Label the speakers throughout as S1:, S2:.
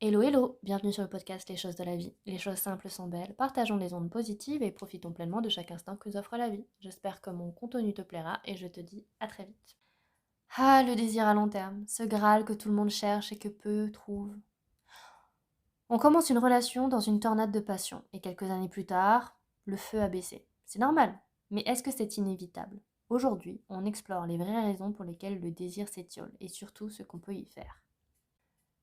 S1: Hello hello, bienvenue sur le podcast Les choses de la vie. Les choses simples sont belles, partageons les ondes positives et profitons pleinement de chaque instant que nous offre la vie. J'espère que mon contenu te plaira et je te dis à très vite. Ah, le désir à long terme, ce Graal que tout le monde cherche et que peu trouvent. On commence une relation dans une tornade de passion et quelques années plus tard, le feu a baissé. C'est normal, mais est-ce que c'est inévitable? Aujourd'hui, on explore les vraies raisons pour lesquelles le désir s'étiole et surtout ce qu'on peut y faire.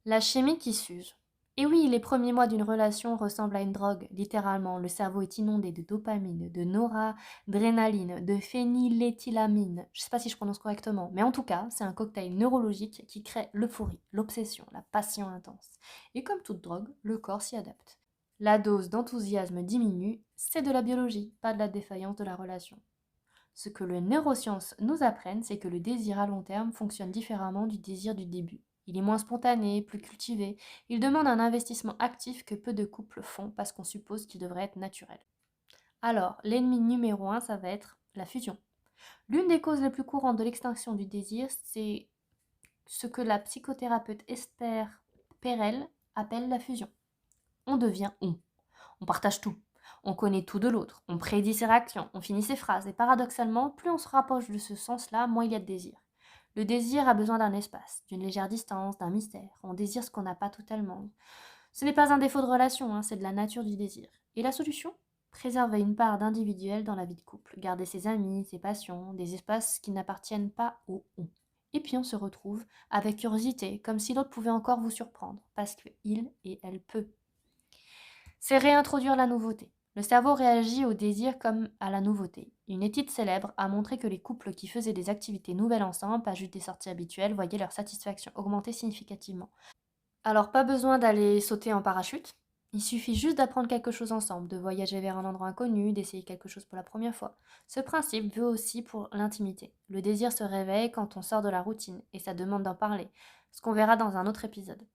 S1: La chimie qui s'use. Et oui, les premiers mois d'une relation ressemblent à une drogue, littéralement. Le cerveau est inondé de dopamine, de noradrénaline, de phényléthylamine. Je sais pas si je prononce correctement, mais en tout cas, c'est un cocktail neurologique qui crée l'euphorie, l'obsession, la passion intense. Et comme toute drogue, le corps s'y adapte. La dose d'enthousiasme diminue, c'est de la biologie, pas de la défaillance de la relation. Ce que les neurosciences nous apprennent, c'est que le désir à long terme fonctionne différemment du désir du début. Il est moins spontané, plus cultivé. Il demande un investissement actif que peu de couples font parce qu'on suppose qu'il devrait être naturel. Alors, l'ennemi numéro un, ça va être la fusion. L'une des causes les plus courantes de l'extinction du désir, c'est ce que la psychothérapeute Esther Perel appelle la fusion. On devient on. On partage tout. On connaît tout de l'autre. On prédit ses réactions. On finit ses phrases. Et paradoxalement, plus on se rapproche de ce sens-là, moins il y a de désir. Le désir a besoin d'un espace, d'une légère distance, d'un mystère. On désire ce qu'on n'a pas totalement. Ce n'est pas un défaut de relation, c'est de la nature du désir. Et la solution? Préserver une part d'individuel dans la vie de couple. Garder ses amis, ses passions, des espaces qui n'appartiennent pas au on. Et puis on se retrouve avec curiosité, comme si l'autre pouvait encore vous surprendre, parce qu'il et elle peut. C'est réintroduire la nouveauté. Le cerveau réagit au désir comme à la nouveauté. Une étude célèbre a montré que les couples qui faisaient des activités nouvelles ensemble, pas juste des sorties habituelles, voyaient leur satisfaction augmenter significativement. Alors pas besoin d'aller sauter en parachute, il suffit juste d'apprendre quelque chose ensemble, de voyager vers un endroit inconnu, d'essayer quelque chose pour la première fois. Ce principe veut aussi pour l'intimité. Le désir se réveille quand on sort de la routine, et ça demande d'en parler, ce qu'on verra dans un autre épisode.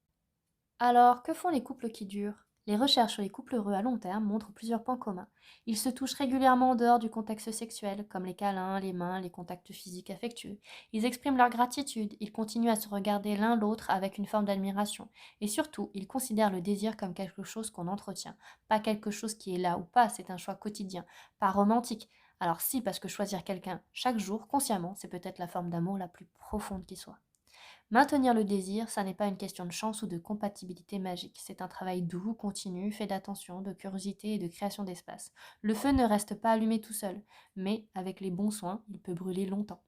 S1: Alors, que font les couples qui durent? Les recherches sur les couples heureux à long terme montrent plusieurs points communs. Ils se touchent régulièrement en dehors du contexte sexuel, comme les câlins, les mains, les contacts physiques affectueux. Ils expriment leur gratitude, ils continuent à se regarder l'un l'autre avec une forme d'admiration. Et surtout, ils considèrent le désir comme quelque chose qu'on entretient, pas quelque chose qui est là ou pas, c'est un choix quotidien, pas romantique. Alors si, parce que choisir quelqu'un chaque jour, consciemment, c'est peut-être la forme d'amour la plus profonde qui soit. Maintenir le désir, ça n'est pas une question de chance ou de compatibilité magique. C'est un travail doux, continu, fait d'attention, de curiosité et de création d'espace. Le feu ne reste pas allumé tout seul, mais avec les bons soins, il peut brûler longtemps.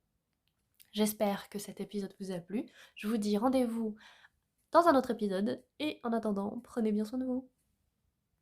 S1: J'espère que cet épisode vous a plu. Je vous dis rendez-vous dans un autre épisode et en attendant, prenez bien soin de vous.